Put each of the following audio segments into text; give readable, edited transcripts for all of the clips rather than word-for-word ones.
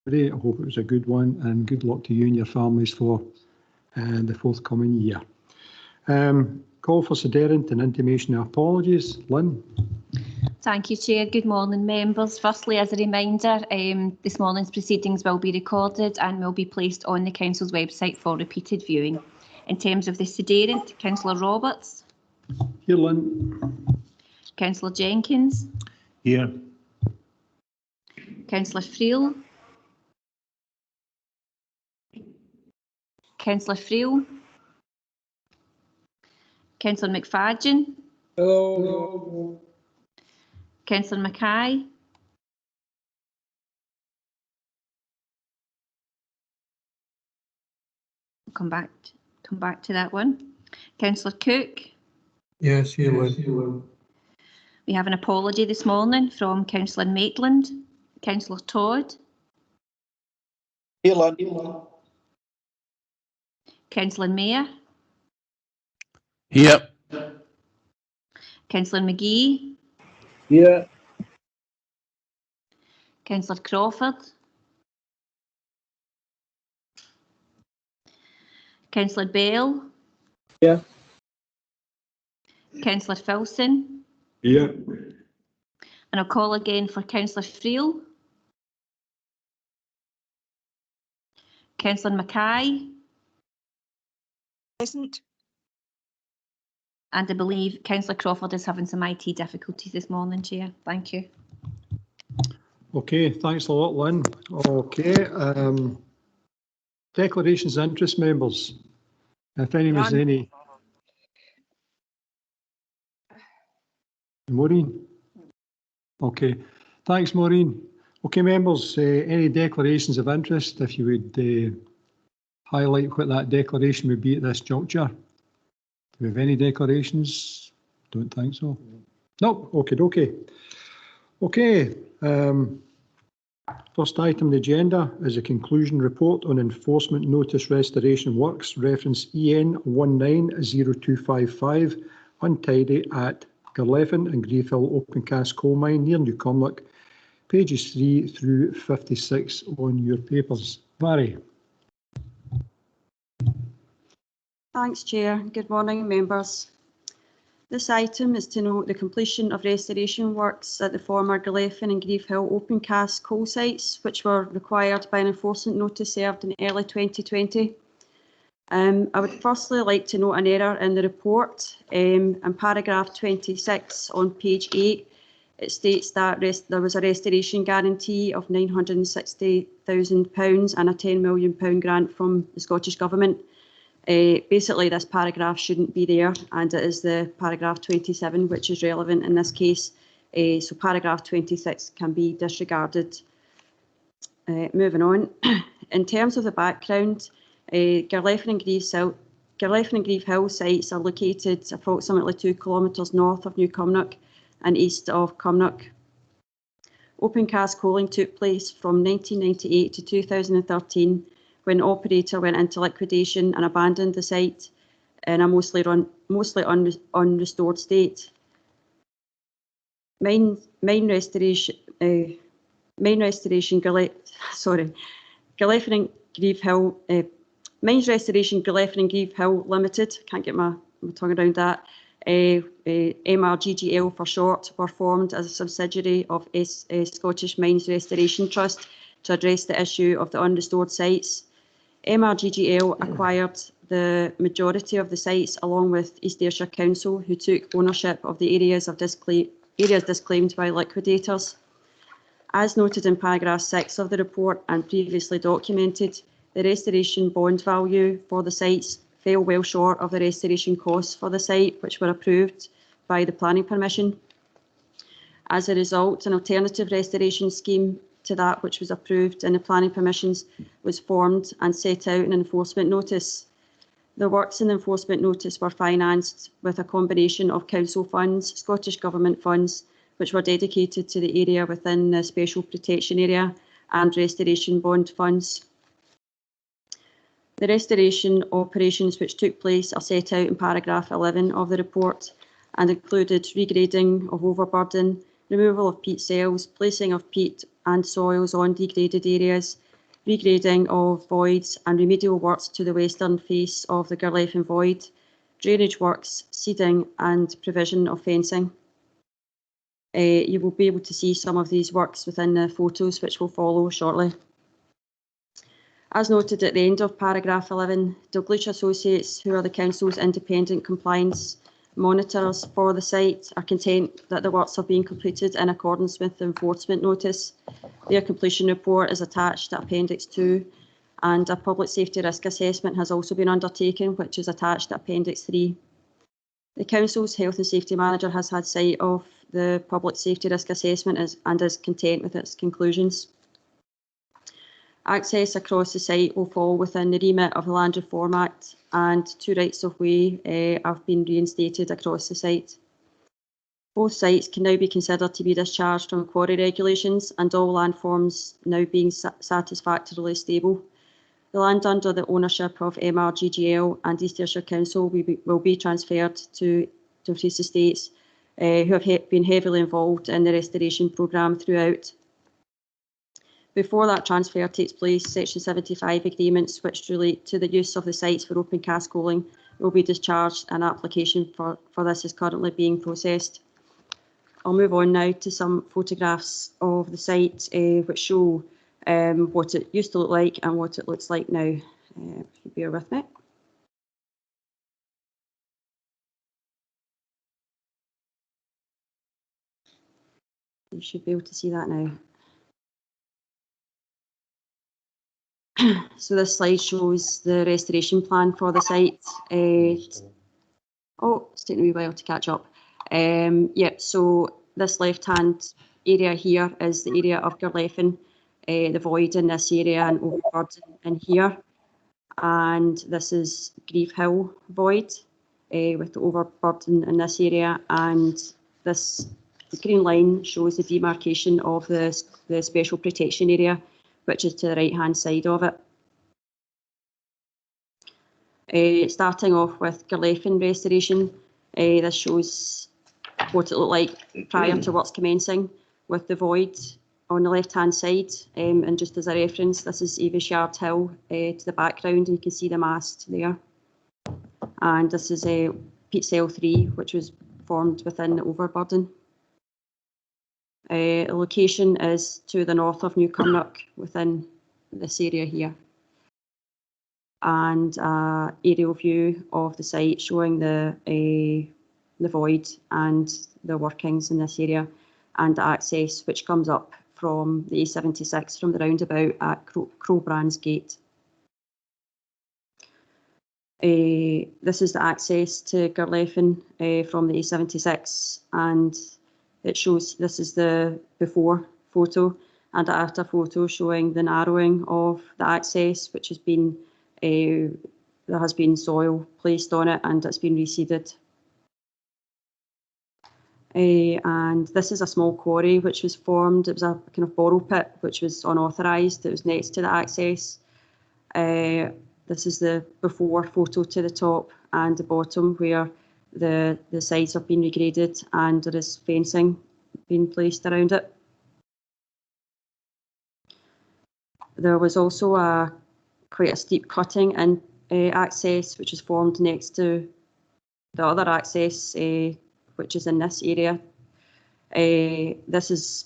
I hope it was a good one, and good luck to you and your families for the forthcoming year. Call for sederunt and intimation of apologies. Lynn. Thank you, Chair. Good morning, members. Firstly, as a reminder, this morning's proceedings will be recorded and will be placed on the Council's website for repeated viewing. In terms of the sederunt, Councillor Roberts. Here, Lynn. Councillor Jenkins. Here. Councillor Friel. Councillor Friel. Councillor McFadden. Hello. Councillor Mackay. Come back to that one. Councillor Cook. Yes, here, Lynn. We have an apology this morning from Councillor Maitland. Councillor Todd. Here, Lynn. Councillor Mayer. Here. Councillor McGee. Here. Councillor Crawford. Councillor Bell. Here. Councillor Filson. Here. And I'll call again for Councillor Friel. Councillor Mackay. Present. And I believe Councillor Crawford is having some IT difficulties this morning, Chair. Thank you. Okay, thanks a lot, Lynn. Okay, declarations of interest, members. If anyone's any. Maureen? Okay, thanks, Maureen. Okay, members, any declarations of interest, if you would highlight what that declaration would be at this juncture. Do we have any declarations? Don't think so. No, okay. Okay, first item on the agenda is a conclusion report on enforcement notice restoration works, reference EN 190255, untidy at Garleffin and Grieve Hill Open Cast Coal Mine near Newcomlock, pages 3 through 56 on your papers. Barry. Thanks, Chair. Good morning, members. This item is to note the completion of restoration works at the former Garleffin and Grieve Hill Open Cast coal sites, which were required by an enforcement notice served in early 2020. I would firstly like to note an error in the report. In paragraph 26 on page 8, it states that there was a restoration guarantee of £960,000 and a £10 million grant from the Scottish Government. Basically, this paragraph shouldn't be there, and it is the paragraph 27 which is relevant in this case. So paragraph 26 can be disregarded. Moving on, in terms of the background, Garleffin and Grieve Hill sites are located approximately 2 kilometres north of Newcomlock and east of Cumnock. Open cast coaling took place from 1998 to 2013, when operator went into liquidation and abandoned the site in a mostly unrestored state. Mine restoration Garleffin and Grieve Hill Mines Restoration Garleffin and Grieve Hill Limited, can't get my tongue around that, MRGGL for short, were formed as a subsidiary of Scottish Mines Restoration Trust to address the issue of the unrestored sites. MRGGL acquired the majority of the sites along with East Ayrshire Council, who took ownership of the areas disclaimed by liquidators. As noted in paragraph 6 of the report and previously documented, the restoration bond value for the sites fell well short of the restoration costs for the site, which were approved by the planning permission. As a result, an alternative restoration scheme to that which was approved in the planning permissions was formed and set out in an enforcement notice. The works in the enforcement notice were financed with a combination of council funds, Scottish Government funds, which were dedicated to the area within the special protection area, and restoration bond funds. The restoration operations which took place are set out in paragraph 11 of the report and included regrading of overburden, removal of peat cells, placing of peat and soils on degraded areas, regrading of voids and remedial works to the western face of the Garleffen void, drainage works, seeding and provision of fencing. You will be able to see some of these works within the photos which will follow shortly. As noted at the end of paragraph 11, Dalgleish Associates, who are the Council's independent compliance monitors for the site, are content that the works are being completed in accordance with the enforcement notice. Their completion report is attached to Appendix 2, and a public safety risk assessment has also been undertaken, which is attached to Appendix 3. The Council's Health and Safety Manager has had sight of the public safety risk assessment and is content with its conclusions. Access across the site will fall within the remit of the Land Reform Act, and 2 rights of way have been reinstated across the site. Both sites can now be considered to be discharged from quarry regulations, and all landforms now being satisfactorily stable. The land under the ownership of MRGGL and East Ayrshire Council will be transferred to Dumfries Estates, who have been heavily involved in the restoration programme throughout. Before that transfer takes place, Section 75 agreements which relate to the use of the sites for open cast coaling will be discharged, and application for this is currently being processed. I'll move on now to some photographs of the site which show what it used to look like and what it looks like now. If you bear with me. You should be able to see that now. So this slide shows the restoration plan for the site. Oh, it's taking a wee while to catch up. Yep, so this left-hand area here is the area of Garleffen, the void in this area and overburden in here. And this is Grieve Hill void with the overburden in this area. And this green line shows the demarcation of the special protection area, which is to the right-hand side of it. Starting off with Garleffen restoration, this shows what it looked like prior to works commencing, with the void on the left-hand side. And just as a reference, this is Ayrshire Hill to the background, and you can see the mast there. And this is Peat Cell 3, which was formed within the overburden. The location is to the north of New Cumnock within this area here. And aerial view of the site showing the void and the workings in this area, and the access which comes up from the A76 from the roundabout at Crowbrands Gate. This is the access to Garleffen from the A76, and it shows this is the before photo and the after photo showing the narrowing of the access, which has been there has been soil placed on it and it's been reseeded. And this is a small quarry which was formed. It was a kind of borrow pit which was unauthorised. It was next to the access. This is the before photo to the top and the bottom, where the sides have been regraded and there is fencing being placed around it. There was also quite a steep cutting and access which is formed next to the other access, which is in this area. This has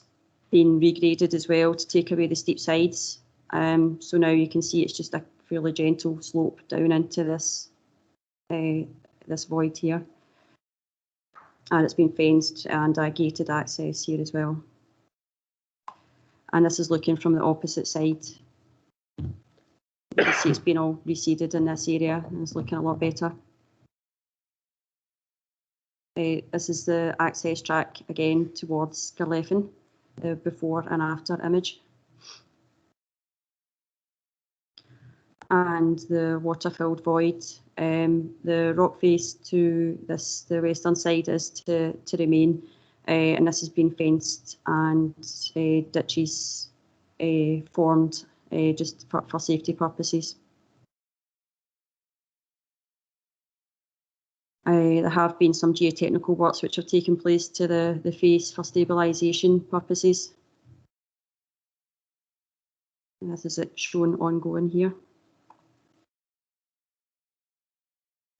been regraded as well to take away the steep sides. So now you can see it's just a fairly gentle slope down into this this void here. And it's been fenced and gated access here as well. And this is looking from the opposite side. You can see it's been all reseeded in this area and it's looking a lot better. This is the access track again towards Garleffen, the before and after image. And the water-filled void. The rock face to the western side is to remain, and this has been fenced and ditches formed just for safety purposes. There have been some geotechnical works which have taken place to the face for stabilisation purposes. This is it shown ongoing here.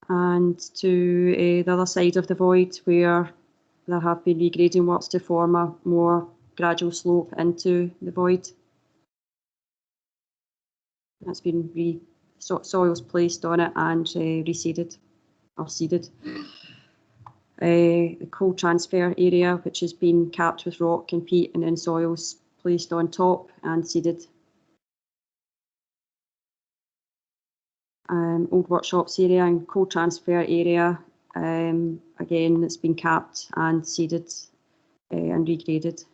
And to the other side of the void, where there have been regrading works to form a more gradual slope into the void. That's been soils placed on it and reseeded or seeded. The coal transfer area, which has been capped with rock and peat, and then soils placed on top and seeded. Old workshops area and coal transfer area, again, it's been capped and seeded and regraded.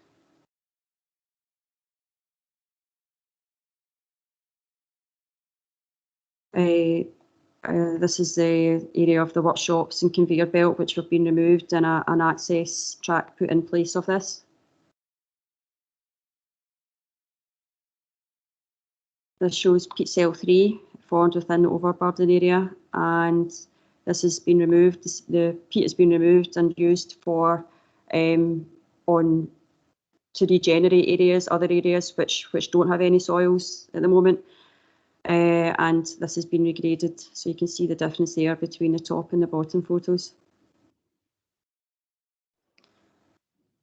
This is the area of the workshops and conveyor belt which have been removed, and an access track put in place of this. This shows peat cell 3 formed within the overburden area, and this has been removed. The peat has been removed and used for to regenerate areas, other areas which don't have any soils at the moment. And this has been regraded, so you can see the difference there between the top and the bottom photos.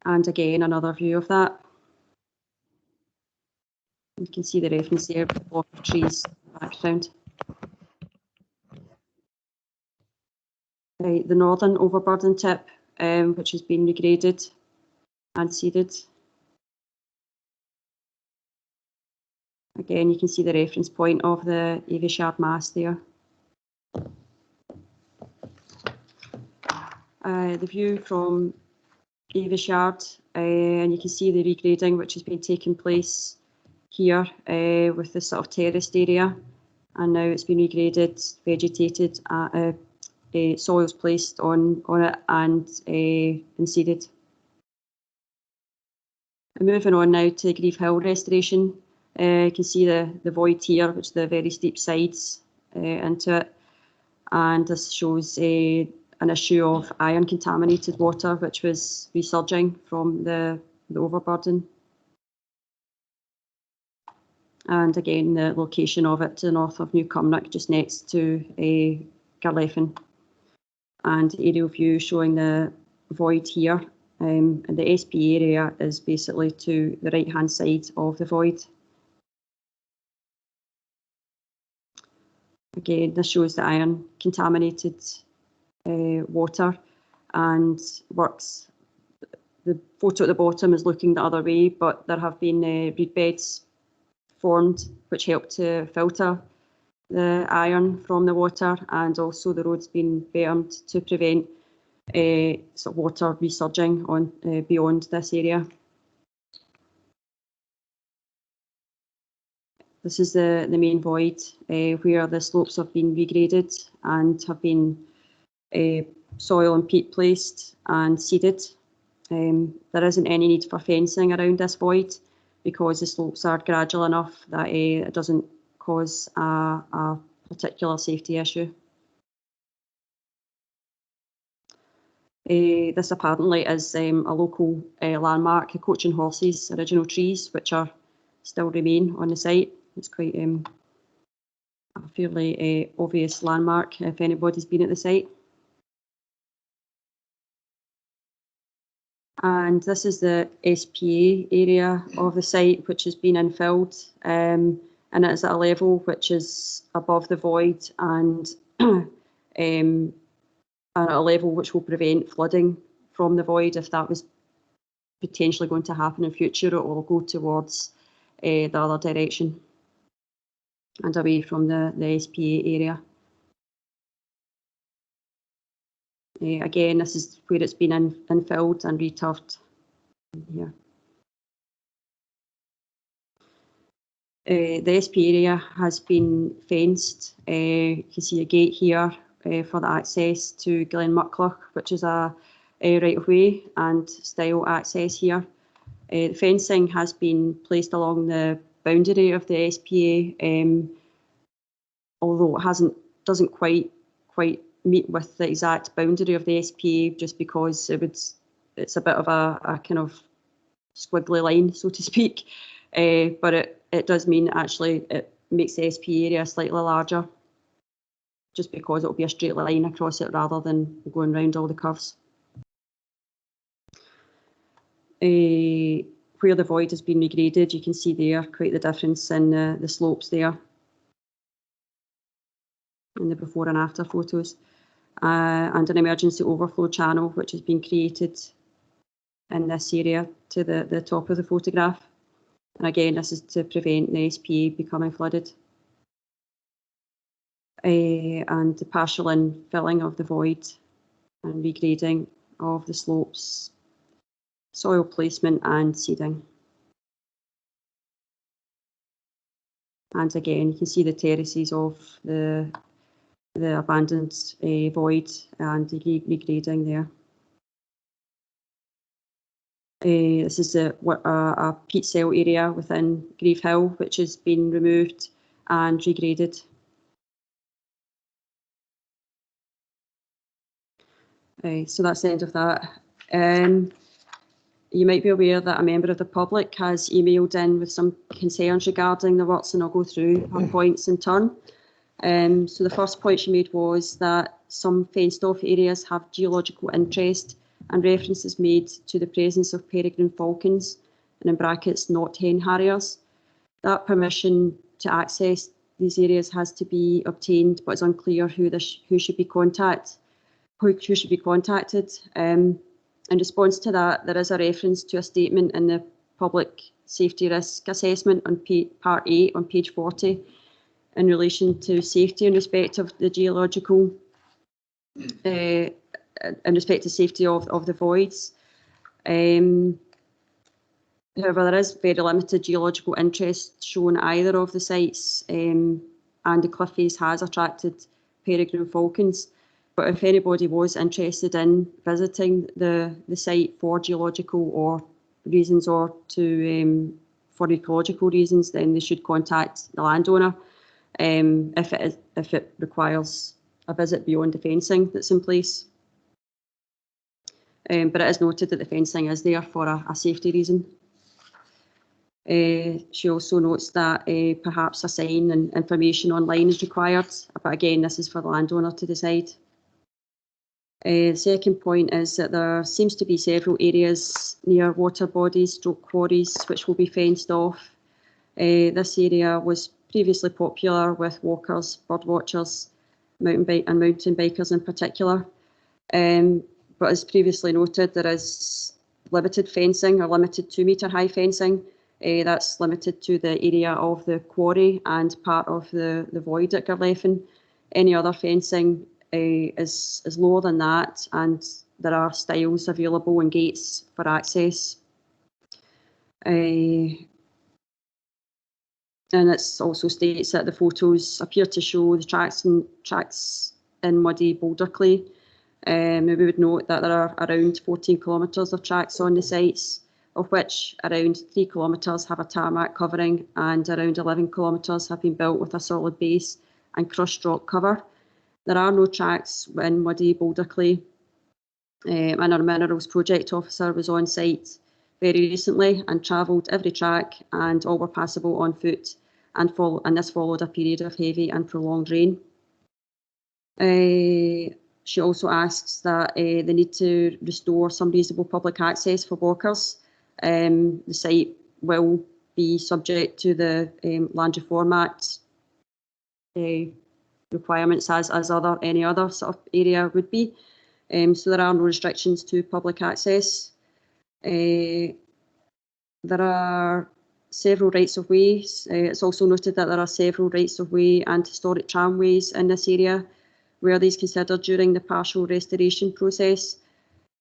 And again, another view of that. You can see the reference there with a block of trees in the background. The northern overburden tip, which has been regraded and seeded. Again, you can see the reference point of the Ayrshire mass there. The view from Ayrshire, and you can see the regrading which has been taking place here with this sort of terraced area, and now it's been regraded, vegetated, soils placed on it and seeded. And moving on now to Grieve Hill restoration. You can see the void here, which is the very steep sides into it, and this shows an issue of iron contaminated water which was resurging from the overburden. And again, the location of it to the north of New Cumnock, just next to Garleffen. And aerial view showing the void here, and the SP area is basically to the right hand side of the void. Again, this shows the iron contaminated water, and works. The photo at the bottom is looking the other way, but there have been reed beds formed which help to filter the iron from the water, and also the road's been bermed to prevent sort of water resurging on beyond this area. This is the main void where the slopes have been regraded and have been soil and peat placed and seeded. There isn't any need for fencing around this void because the slopes are gradual enough that it doesn't cause a particular safety issue. This apparently is a local landmark, the Coach and Horses original trees, which still remain on the site. It's quite a fairly obvious landmark if anybody's been at the site. And this is the SPA area of the site, which has been infilled, and it is at a level which is above the void and at a level which will prevent flooding from the void. If that was potentially going to happen in future, it will go towards the other direction and away from the SPA area. Again, this is where it's been infilled and returfed here. The SP area has been fenced. You can see a gate here for the access to Glenmuckloch, which is a right of way and style access here. The fencing has been placed along the boundary of the SPA, although it doesn't quite meet with the exact boundary of the SPA, just because it's a bit of a kind of squiggly line, so to speak. But it it does mean actually it makes the SP area slightly larger, just because it will be a straight line across it rather than going round all the curves. Where the void has been regraded, you can see there quite the difference in the slopes there in the before and after photos, and an emergency overflow channel which has been created in this area to the top of the photograph. And again, this is to prevent the SPA becoming flooded. And the partial infilling of the void and regrading of the slopes, soil placement and seeding. And again, you can see the terraces of the abandoned void and the regrading there. This is a peat cell area within Grieve Hill, which has been removed and regraded. So that's the end of that. You might be aware that a member of the public has emailed in with some concerns regarding the works, and I'll go through her points in turn. So the first point she made was that some fenced off areas have geological interest, and references made to the presence of peregrine falcons, and in brackets not hen harriers. That permission to access these areas has to be obtained, but it's unclear who should be contacted. In response to that, there is a reference to a statement in the Public Safety Risk Assessment on Part 8 on page 40 in relation to safety in respect of the geological, in respect to safety of the voids. However, there is very limited geological interest shown either of the sites, and the cliff face has attracted peregrine falcons. But if anybody was interested in visiting the site for geological or reasons, or for ecological reasons, then they should contact the landowner if it requires a visit beyond the fencing that's in place. But it is noted that the fencing is there for a safety reason. She also notes that perhaps a sign and information online is required, but again, this is for the landowner to decide. The second point is that there seems to be several areas near water bodies, quarries, which will be fenced off. This area was previously popular with walkers, bird watchers, mountain bikers in particular. But as previously noted, there is limited fencing, or limited 2 metre high fencing. That's limited to the area of the quarry and part of the void at Garleffen. Any other fencing is lower than that, and there are stiles available and gates for access. And it also states that the photos appear to show the tracks in muddy boulder clay. We would note that there are around 14 kilometres of tracks on the sites, of which around 3 kilometres have a tarmac covering, and around 11 kilometres have been built with a solid base and crushed rock cover. There are no tracks in muddy boulder clay, and our minerals project officer was on site very recently and travelled every track, and all were passable on foot, and this followed a period of heavy and prolonged rain. She also asks that they need to restore some reasonable public access for walkers. The site will be subject to the Land Reform Act requirements as any other sort of area would be. So there are no restrictions to public access. There are several rights of ways. It's also noted that there are several rights of way and historic tramways in this area. Were these considered during the partial restoration process?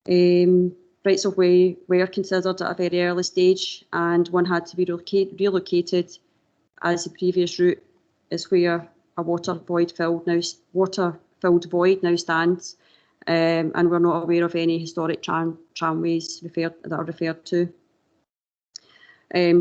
Rights of way were considered at a very early stage, and one had to be relocated, as the previous route is where a water-filled void now stands, and we're not aware of any historic tramways that are referred to.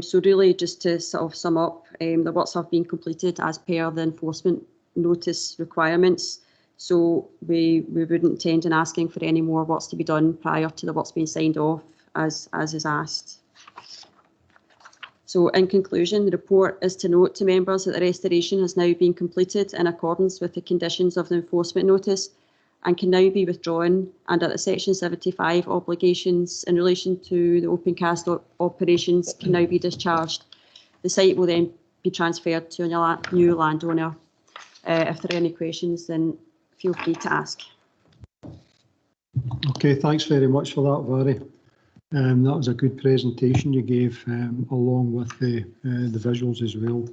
So really, just to sort of sum up, the works have been completed as per the enforcement notice requirements. So we wouldn't intend in asking for any more works to be done prior to the works being signed off, as is asked. So in conclusion, the report is to note to members that the restoration has now been completed in accordance with the conditions of the enforcement notice and can now be withdrawn, and that the Section 75 obligations in relation to the open cast operations can now be discharged. The site will then be transferred to a new landowner. If there are any questions, then feel free to ask. Okay, thanks very much for that, Vary. That was a good presentation you gave, along with the visuals as well.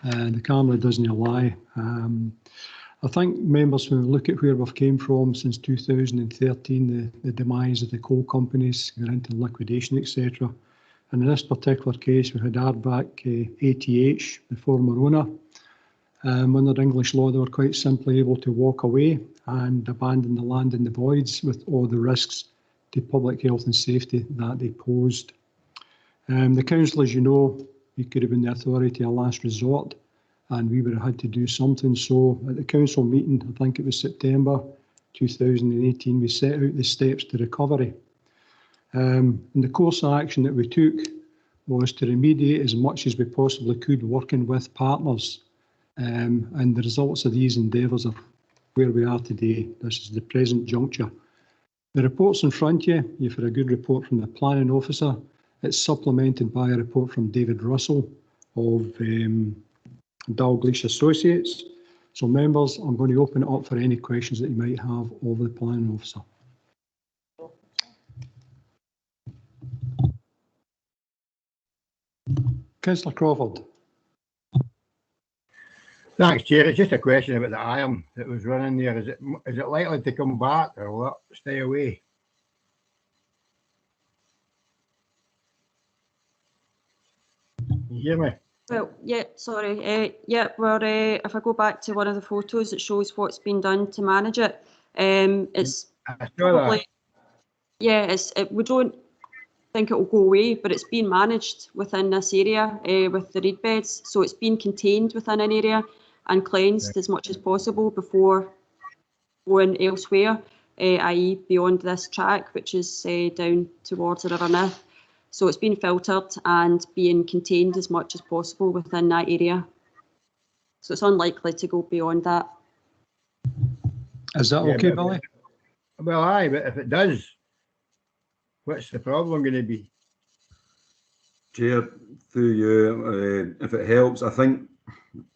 The camera doesn't lie. I think members, when we look at where we've came from since 2013, the demise of the coal companies, going into liquidation, etc. And in this particular case, we had Ardbach ATH, the former owner. Under English law, they were quite simply able to walk away and abandon the land in the voids with all the risks to public health and safety that they posed. The council, as you know, we could have been the authority of last resort, and we would have had to do something. So at the council meeting, I think it was September 2018, we set out the steps to recovery. And the course of action that we took was to remediate as much as we possibly could, working with partners. And the results of these endeavours are where we are today. This is the present juncture. The report's in front of you. You've had a good report from the planning officer. It's supplemented by a report from David Russell of Dalgleish Associates. So members, I'm going to open it up for any questions that you might have of the planning officer. Councillor Crawford. Thanks, Chair. It's just a question about the iron that was running there. Is it likely to come back, or will it stay away? You hear me? Well, yeah, sorry. Yeah, well, if I go back to one of the photos, it shows what's been done to manage it. It's I saw that. Yeah, we don't think it will go away, but it's been managed within this area with the reed beds. So it's been contained within an area and cleansed as much as possible before going elsewhere, i.e. beyond this track, which is down towards the River Nith. So it's been filtered and being contained as much as possible within that area. So it's unlikely to go beyond that. Is that okay, Billy? Well, aye, but if it does, what's the problem going to be? Chair, through you, if it helps, I think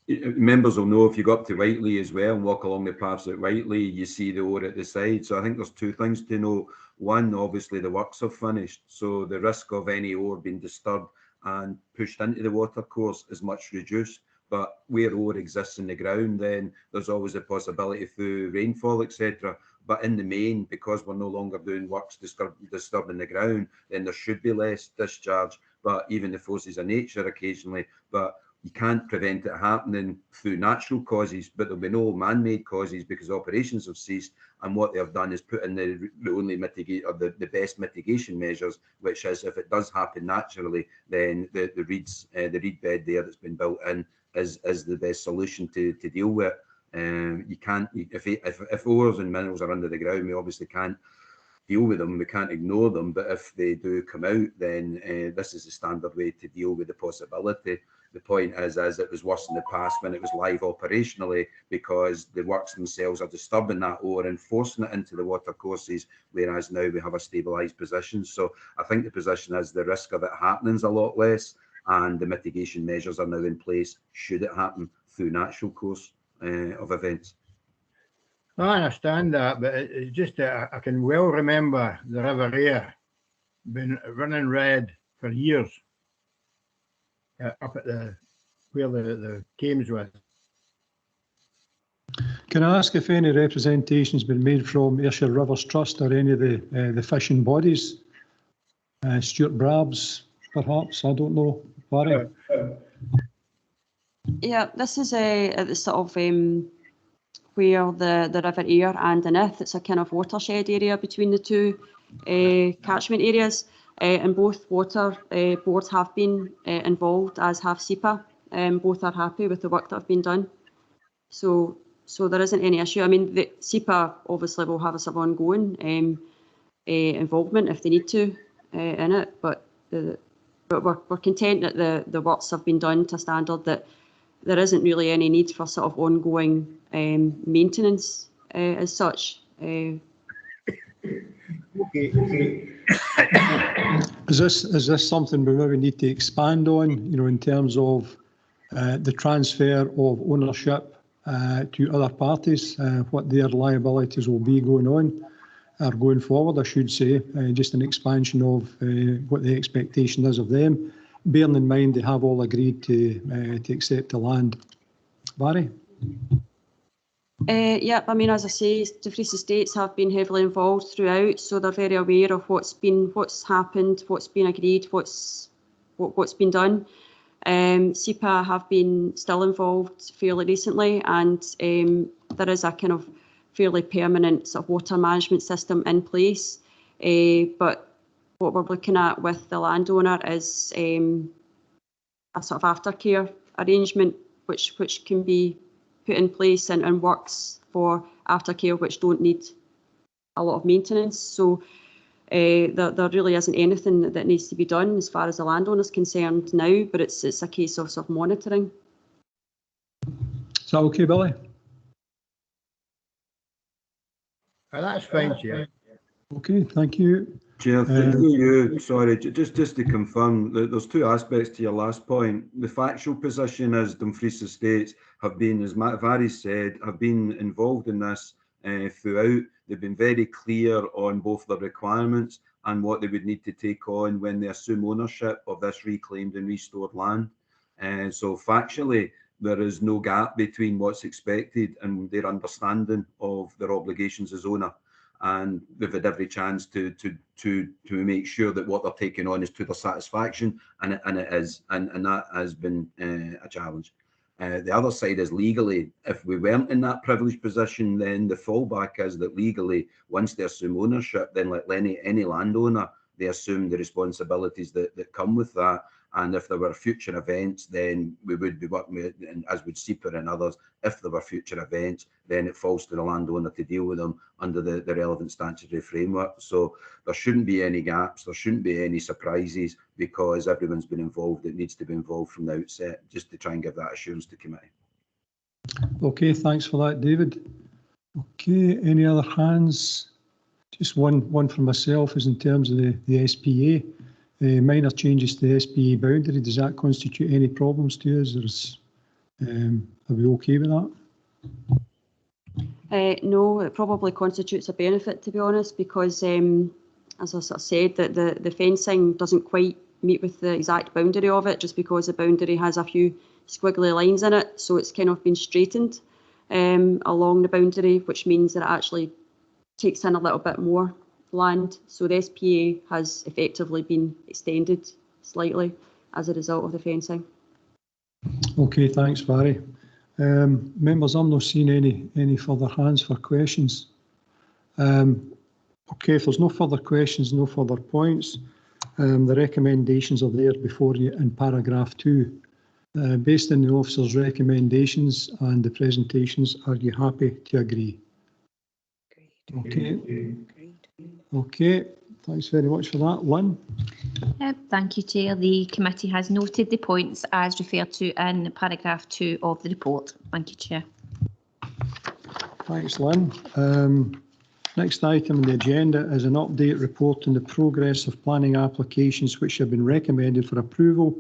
members will know if you go up to Whiteley as well and walk along the paths at Whiteley, you see the ore at the side. So I think there's two things to know. One, obviously the works have finished, so the risk of any ore being disturbed and pushed into the watercourse is much reduced. But where ore exists in the ground, then there's always a possibility through rainfall, etc. But in the main, because we're no longer doing works disturbing the ground, then there should be less discharge. But even the forces of nature occasionally, but you can't prevent it happening through natural causes, but there'll be no man-made causes because operations have ceased. And what they have done is put in the only mitigate, or the best mitigation measures, which is if it does happen naturally, then the reed bed there that's been built in is the best solution to deal with. You can't, if ores and minerals are under the ground, we obviously can't deal with them, we can't ignore them, but if they do come out, then this is the standard way to deal with the possibility. The point is it was worse in the past when it was live operationally, because the works themselves are disturbing that ore and forcing it into the watercourses, whereas now we have a stabilised position. So I think the position is the risk of it happening is a lot less, and the mitigation measures are now in place should it happen through natural course of events. I understand that, but it's just that I can well remember the River Ayrshire been running red for years up at where the Thames was. Can I ask if any representation has been made from Ayrshire Rivers Trust or any of the fishing bodies? Stuart Brabs, perhaps, I don't know. Barry? Yeah, this is at the sort of where the River Ayrshire and the Nith, it's a kind of watershed area between the two catchment areas. And both water boards have been involved, as have SEPA. Both are happy with the work that have been done. So there isn't any issue. I mean, the SEPA obviously will have some ongoing involvement if they need to in it, but but we're content that the works have been done to a standard that there isn't really any need for sort of ongoing maintenance as such. Okay. Is this something we maybe need to expand on, in terms of the transfer of ownership to other parties, what their liabilities will be going forward, I should say, just an expansion of what the expectation is of them, bearing in mind they have all agreed to accept the land. Barry? Yeah, I mean, as I say, Dumfries Estates have been heavily involved throughout, so they're very aware of what's happened, what's been agreed, what's been done. SEPA have been still involved fairly recently, and there is a kind of fairly permanent sort of water management system in place. But what we're looking at with the landowner is a sort of aftercare arrangement, which can be put in place and works for aftercare which don't need a lot of maintenance. So there really isn't anything that needs to be done as far as the landowner is concerned now, but it's a case of sort of monitoring. Is that okay, Billy? That's fine, Chair. Okay, thank you. Chair, through you, sorry, just to confirm, there's two aspects to your last point. The factual position is Dumfries Estates have been, as Matt Varry said, have been involved in this throughout. They've been very clear on both the requirements and what they would need to take on when they assume ownership of this reclaimed and restored land. So factually, there is no gap between what's expected and their understanding of their obligations as owner. And they've had every chance to make sure that what they're taking on is to their satisfaction, and it is, and that has been a challenge. The other side is legally, if we weren't in that privileged position, then the fallback is that legally, once they assume ownership, then like any landowner, they assume the responsibilities that come with that. And if there were future events, then we would be working with, and as would SEPA and others, if there were future events, then it falls to the landowner to deal with them under the relevant statutory framework. So there shouldn't be any gaps, there shouldn't be any surprises, because everyone's been involved. It needs to be involved from the outset, just to try and give that assurance to committee. Okay, thanks for that, David. Okay, any other hands? Just one for myself is in terms of the SPA. Minor changes to the SPA boundary, does that constitute any problems to us? Are we okay with that? No, it probably constitutes a benefit, to be honest, because as I sort of said, that the fencing doesn't quite meet with the exact boundary of it, just because the boundary has a few squiggly lines in it, so it's kind of been straightened along the boundary, which means that it actually takes in a little bit more land. So the SPA has effectively been extended slightly as a result of the fencing. Okay, thanks, Barry. Members, I'm not seeing any further hands for questions. Okay, if there's no further questions, no further points, the recommendations are there before you in paragraph 2. Based on the officer's recommendations and the presentations, are you happy to agree? Okay. Okay, thanks very much for that. Lynn? Thank you, Chair. The committee has noted the points as referred to in paragraph 2 of the report. Thank you, Chair. Thanks, Lynn. Next item on the agenda is an update report on the progress of planning applications which have been recommended for approval,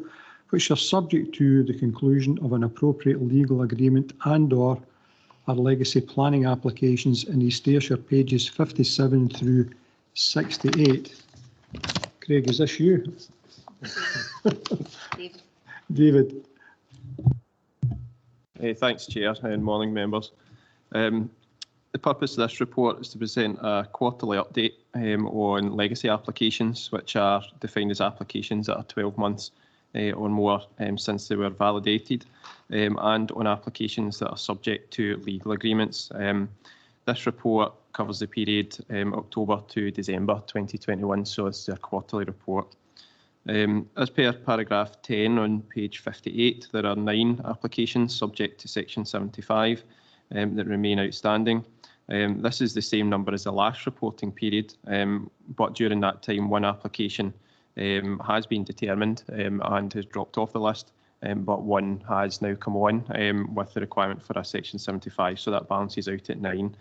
which are subject to the conclusion of an appropriate legal agreement and/or are legacy planning applications in East Ayrshire, pages 57 through 68. Craig, is this you? David. Thanks, Chair, and morning, members. The purpose of this report is to present a quarterly update on legacy applications, which are defined as applications that are 12 months or more since they were validated, and on applications that are subject to legal agreements. This report covers the period October to December 2021, so it's a quarterly report. As per paragraph 10 on page 58, there are 9 applications subject to section 75 that remain outstanding. This is the same number as the last reporting period, but during that time, 1 application has been determined and has dropped off the list, but one has now come on with the requirement for a Section 75, so that balances out at 9.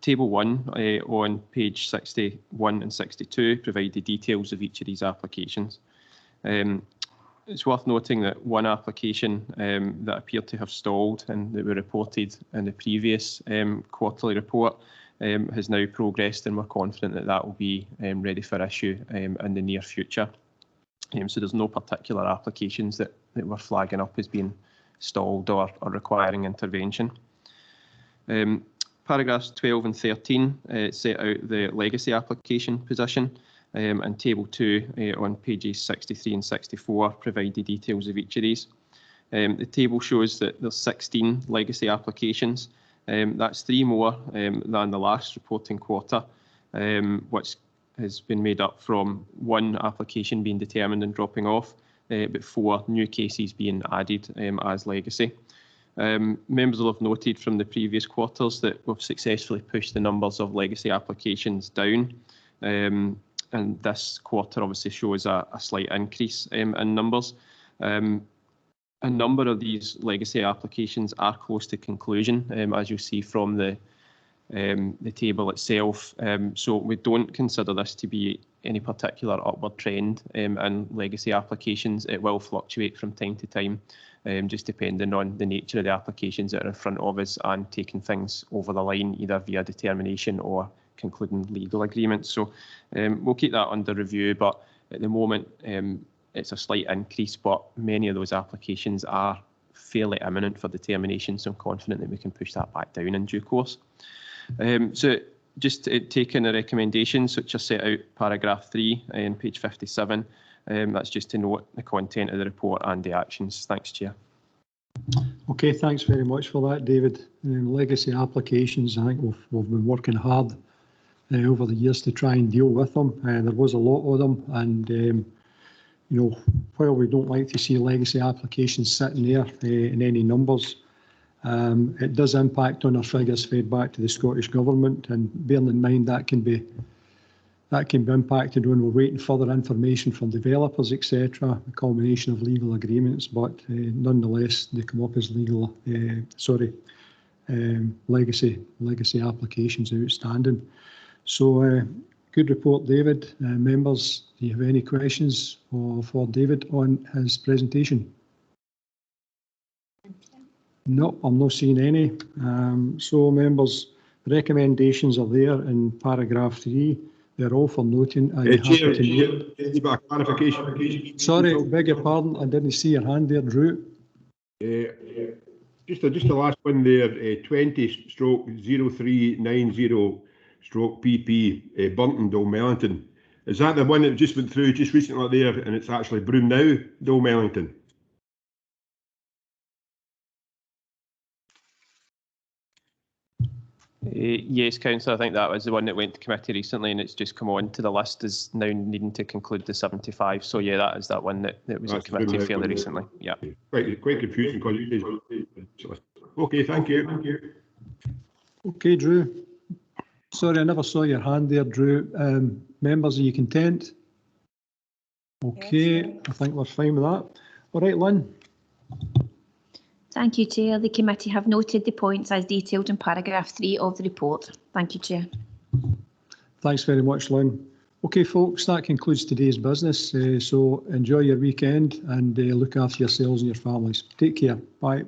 Table 1 on page 61 and 62 provide the details of each of these applications. It's worth noting that one application that appeared to have stalled and that were reported in the previous quarterly report has now progressed, and we're confident that that will be ready for issue in the near future. So there's no particular applications that we're flagging up as being stalled or requiring intervention. Paragraphs 12 and 13 set out the legacy application position, and Table 2 on pages 63 and 64 provide the details of each of these. The table shows that there's 16 legacy applications. That's 3 more than the last reporting quarter, which has been made up from 1 application being determined and dropping off, but 4 new cases being added as legacy. Members will have noted from the previous quarters that we've successfully pushed the numbers of legacy applications down, and this quarter obviously shows a slight increase in numbers. A number of these legacy applications are close to conclusion, as you'll see from the table itself. So we don't consider this to be any particular upward trend in legacy applications. It will fluctuate from time to time, just depending on the nature of the applications that are in front of us and taking things over the line, either via determination or concluding legal agreements. So we'll keep that under review, but at the moment it's a slight increase, but many of those applications are fairly imminent for determination, so I'm confident that we can push that back down in due course. So just taking the recommendations which are set out paragraph 3 on page 57, that's just to note the content of the report and the actions. Thanks, Chair. Okay, thanks very much for that, David. Legacy applications, I think we've been working hard over the years to try and deal with them. There was a lot of them, and you know, while we don't like to see legacy applications sitting there in any numbers, it does impact on our figures fed back to the Scottish Government, and bearing in mind that can be impacted when we're waiting further information from developers, etc. A combination of legal agreements, but nonetheless they come up as legacy applications outstanding. So good report, David. Members, do you have any questions for David on his presentation? No, I'm not seeing any. So members, recommendations are there in paragraph 3. They're all for noting. Chair, you've got a clarification. Sorry, beg your pardon, I didn't see your hand there, Drew. Just the last one there, 20/0390/PP, Bunton, Dalmellington. Is that the one that just went through just recently there, and it's actually Broome now, Dalmellington? Yes, Councillor, I think that was the one that went to committee recently, and it's just come on to the list as now needing to conclude the 75. So yeah, that is that one that was in committee fairly recently. Yeah. Quite confusing because okay, thank you. Okay, Drew. Sorry, I never saw your hand there, Drew. Members, are you content? Okay, yes, I think we're fine with that. All right, Lynn. Thank you, Chair. The committee have noted the points as detailed in paragraph 3 of the report. Thank you, Chair. Thanks very much, Lynn. Okay, folks, that concludes today's business. So enjoy your weekend and look after yourselves and your families. Take care. Bye.